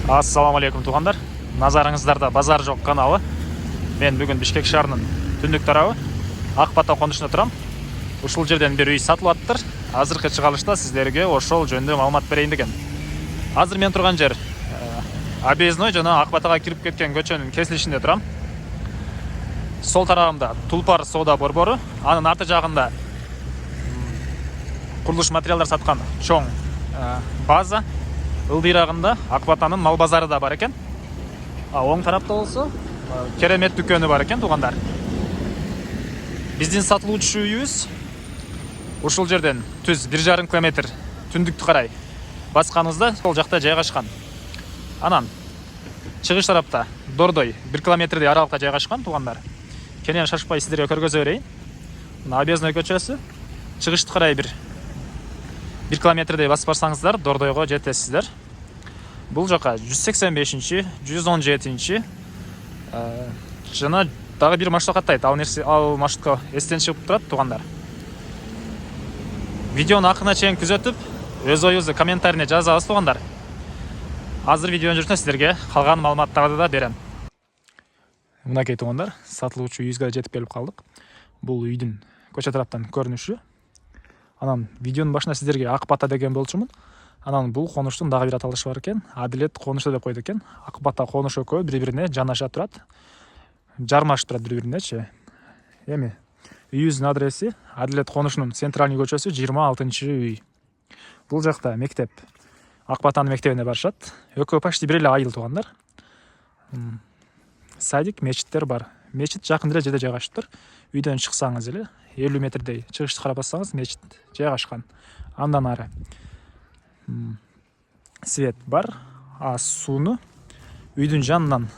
Ассаламу алейкум туғандар. Назарыңыздарда Базар жоқ каналы. Мен бүгін Бишкек шаарынын түндүк тарабы Акбата конушунда турам. Ушул жерден бир үй сатылып аттыр. Азыркы чыгарылышта сиздерге ошол жөнүндө маалымат берейин деген. Азыр мен турган жер Объездной жана Акбатага кирип кеткен көчөнүн кесилишинде турам. Сол тарабымда Тулпар соода борбору, анын арты жагында курулуш материалдар саткан чоң база. Ылдырагында Акбатанын мал базары да бар экен. Оң тарапта болсо керемет дүкөнү бар экен тугандар. Биздин сатылуучу үйүбүз ушул жерден түз 1,5 километр түндүктү карай басканыбызда сол жакта жайгашкан. Анан чыгыш тарапта Дордой 1 километрдей аралыкта жайгашкан тугандар. Кенен шашпай сиздерге көргөзө берейин. Мына Объездной көчөсү чыгышты карай 1 километрдей басып барсаңыздар Дордойго жетесиздер. Бул жака 185-чи, 117-чи жана дагы бир маршрут каттайт. Ал маршрутка эстен чыгып турат тугандар. Видеону акырына чейин күзөтүп, өз оюңузду комментарийне жазабыз тугандар. Азыр видеонун жүрүшүнө сиздерге калган маалыматтарды да берем. Мынакей тугандар, сатылуучу үйүбүзгө жетип келип калдык. Бул үйдүн көчө тараптан көрүнүшү. Анан видеонун башында сиздерге Акбата деген болчумун. Анан бул конуштун дагы бир аталышы бар экен. Адилет конушу деп койду экен. Акбата конушу экөө бири-бирине жанаша турат. Жармашып турат бири-биринечи. Эми үйүбүздүн адреси Адилет конушунун центральный көчөсү 26-чы үй. Бул жакта мектеп, Акбатанын мектебине барышат. Экөө почти бир эле айыл тугандар. Садик, мечиттер бар. Мечит жакын эле жерде жайгашыптыр. Үйдөн чыксаңыз эле 50 метрдей чыгышты карап бассаңыз мечит жайгашкан. Андан ары свет бар. Сууну үйдүн жанынан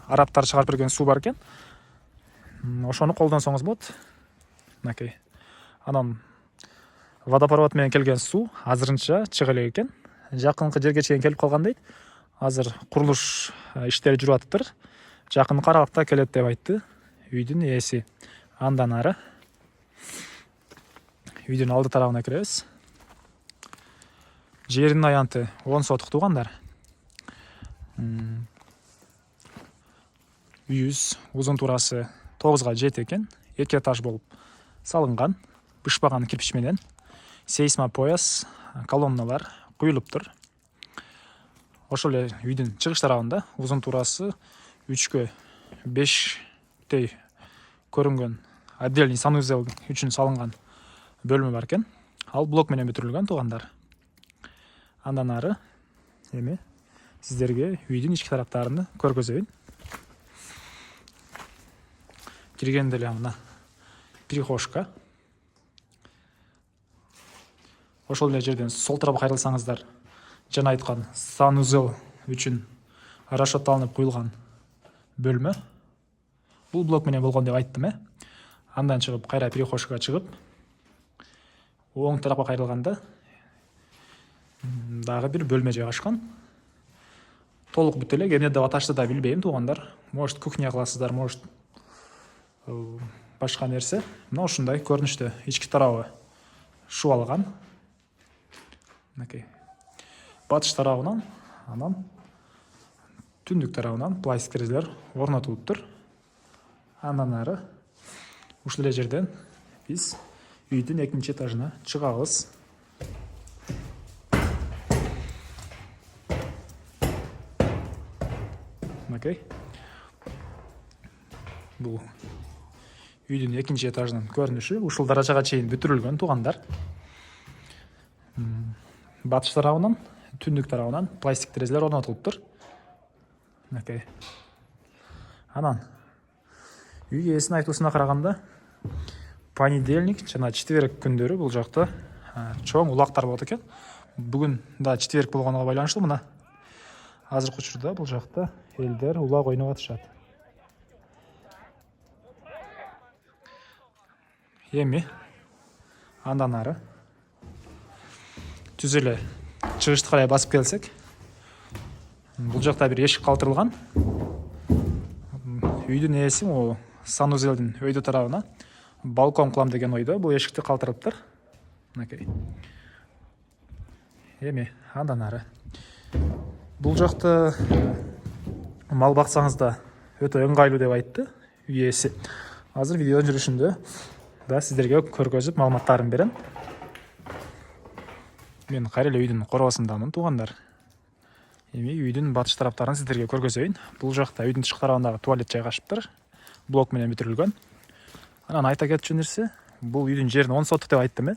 араптар чыгарып берген суу бар экен. Ошону колдонсоңуз болот. Мынакей. Анан водопровод менен келген суу азырынча чыга элек экен. Жакынкы жерге чейин келип калган дейт. Азыр курулуш иштери жүрүп атыптыр. Жакынкы аралыкта келет деп айтты үйдүн ээси. Андан ары үйдүн алды тарабына киребиз. Жердин аянты 10 сотук тугандар. Үйүбүз узун туурасы 9га 7 экен. 2 этаж болуп салынган, бышпаган кирпич менен. Сейсмопояс, колонналар куюлуптур. Ошол эле үйдүн чыгыш тарабында узун туурасы 3гө 5тей көрүнгөн отдельный санузел үчүн салынган бөлмө бар экен. Ал блок менен бүтүрүлгөн тугандар. Андан ары эми сиздерге үйдүн ички тараптарын көргөзөйүн. Киргенде эле мына прихожка. Ошол эле жерден сол тарапка кайрылсаңыздар, жана айткан санузел үчүн расчетталынып куюлган бөлмө. Бул блок менен болгон деп айттым. Андан чыгып кайра прихожкага чыгып, оң тарапка кайрылганда дагы бир бөлмө жайгашкан. Толук бүт эле, эмне деп аташты да билбейм тугандар. Может кухня кыласыздар, может башка нерсе. Мына ушундай көрүнүштө ички тарабы шубалган. Мынакей. Батыш тарабынан, анан түндүк тарабынан пластик терезелер орнотулуптур. Андан ары ушул эле жерден биз үйдүн 2-чи этажына чыгабыз. Мынакей. Бул үйдүн 2-чи этажынын көрүнүшү. Ушул даражага чейин бүтүрүлгөн тугандар. Батыш тарабынан, түндүк тарабынан пластик терезелер орнотулуптур. Мынакей. Анан үй ээсинин айтуусуна караганда понедельник жана четверг күндөрү бул жакта чоң улактар болот экен. Бүгүн да четверг болгонуна байланыштуу мына азыркы учурда бул жакта элдер улак ойноп атышат. Эми андан ары түз эле чыгышты карай басып келсек, бул жакта бир эшик калтырылган. Үйдүн ээси санузелдин өйдө тарабына балкон кылам деген ойдо бул эшикти калтырыптыр. Мынакей. Эми андан ары Бұл жақта мал бақсаңызда өте ыңғайлы деп айтты үй иесі. Азыр видеоның жүрішінде да сіздерге көргөзүп маалыматтарын берем. Мен Карелия үйдің қорғасындамын, туғандар. Үйдің батыш тараптарын сіздерге көргөзөйүн. Бұл жақта үйдің тышкы тарабындағы туалет жайгашыптыр. Блок менен бүтүрүлгөн. Анан айта кетчү нерсе, бұл үйдің жерин 10 сотық деп айттым.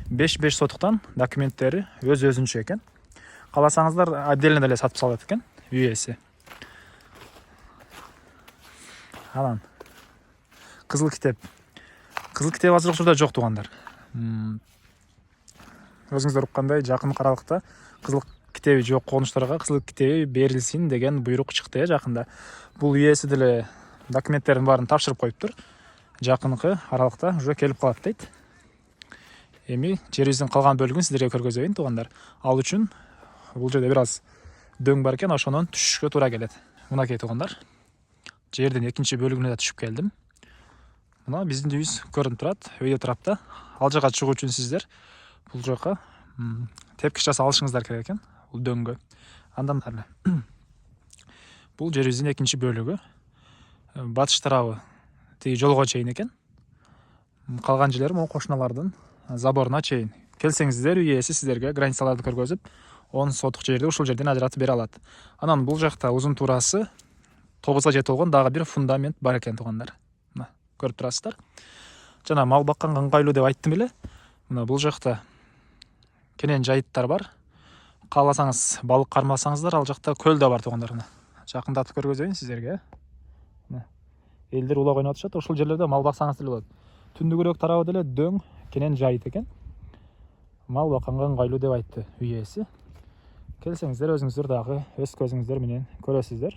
5 сотықтан документтери өз-өзүнчө экен. Кааласаңыздар отдельно деле сатып салат экен үй ээси. Анан кызыл китеп. Кызыл китеп азыр учурда жок, тугандар. Өзүңүздөр уккандай, жакын аралыкта кызыл китеби жок конуштарга кызыл китеби берилсин деген буйрук чыкты жакында. Бул үй ээси деле документтерин баарын тапшырып коюптур. Жакынкы аралыкта уже келип калат дейт. Эми жерибиздин калган бөлүгүн сиздерге көргөзөйүн, тугандар. Ал үчүн бул жерде бир аз дөң бар экен, ошонун түшүшкө туура келет. Мынакей тугандар. Жердин экинчи бөлүгүнө да түшүп келдим. Мына биздин үйүбүз көрүнүп турат, өйдө турапта. Ал жака чыгуу үчүн сиздер бул жака тепкич жасап алышыңыздар керек экен, бул дөңгө. Андан эле бул жерибиздин экинчи бөлүгү. Батыш тарабы тиги жолго чейин экен. Калган жерлери могу кошуналардын заборуна чейин. Келсеңиздер үй ээси сиздерге границаларды көргөзүп, 10 сотук жерди ушул жерден ажыратып бере алат. Анан бул жакта узун туурасы 9га жетип болгон дагы бир фундамент бар экен, тугандар. Мына көрүп турасыздар. Жана мал бакканга ыңгайлуу деп айттым эле. Мына бул жакта кенен жайыттар бар. Кааласаңыз балык кармасаңыздар, ал жакта көл да бар, тугандар. Жакындатып көргөзөйүн сиздерге. Элдер улап ойноп атышат, ошол жерлерде мал баксаңыз деле болот. Түндүгүрөөк тарабы деле дөң, кенен жайыт экен. Мал бакканга ыңгайлуу деп айтты үй ээси. Келсеңиздер өзүңүздөр дагы өз көзүңүздөр менен көрөсүздөр.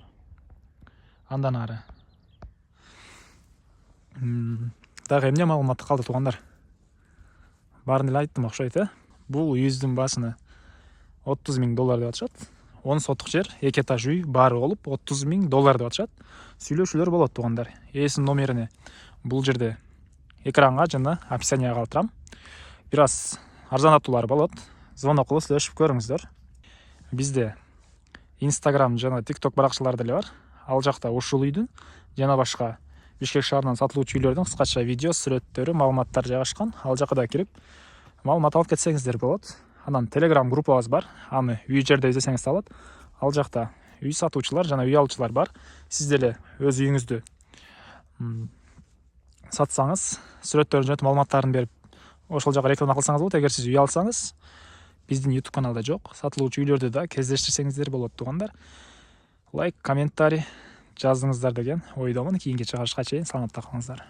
Андан ары дагы эмне маалымат калды, тугандар? Баарын эле айттым окшойт, Бул үйүбүздүн баасына $30 000 деп атышат. 10 сотук жер, 2 этаж үй баары болуп $30 000 деп атышат. Сүйлөшүүлөр болот, тугандар. Ээсинин номерини бул жерде экранга жана описанияга калтырам. Бир аз арзанаттуулар болот. Звонок кылып сүйлөшүп көрүңүздөр. Бизде Instagram жана TikTok баракчалары деле бар. Ал жакта ушул үйдүн жана башка Бишкек шаарынан сатылуучу үйлөрдүн кыскача видео, сүрөттөрү, маалыматтар жайгашкан. Ал жака да кирип маалымат алып кетсеңиздер болот. Анан Telegram группабыз бар. Аны үй жерде издесеңиз алат. Ал жакта үй сатуучулар жана үй алуучулар бар. Сиз деле өз үйүңүздү сатсаңыз, сүрөттөрүн жөнөтүп маалыматтарын берип, ошол жака реклама кылсаңыз болот. Эгер сиз үй алсаңыз, биздин YouTube каналда жок, сатылуучу үйлөрдү да кездештирсеңиздер болот, тугандар. Лайк, комментарий жаздыңыздар деген ойдомун. Кийинки чыгарышка чейин саламатта калыңыздар.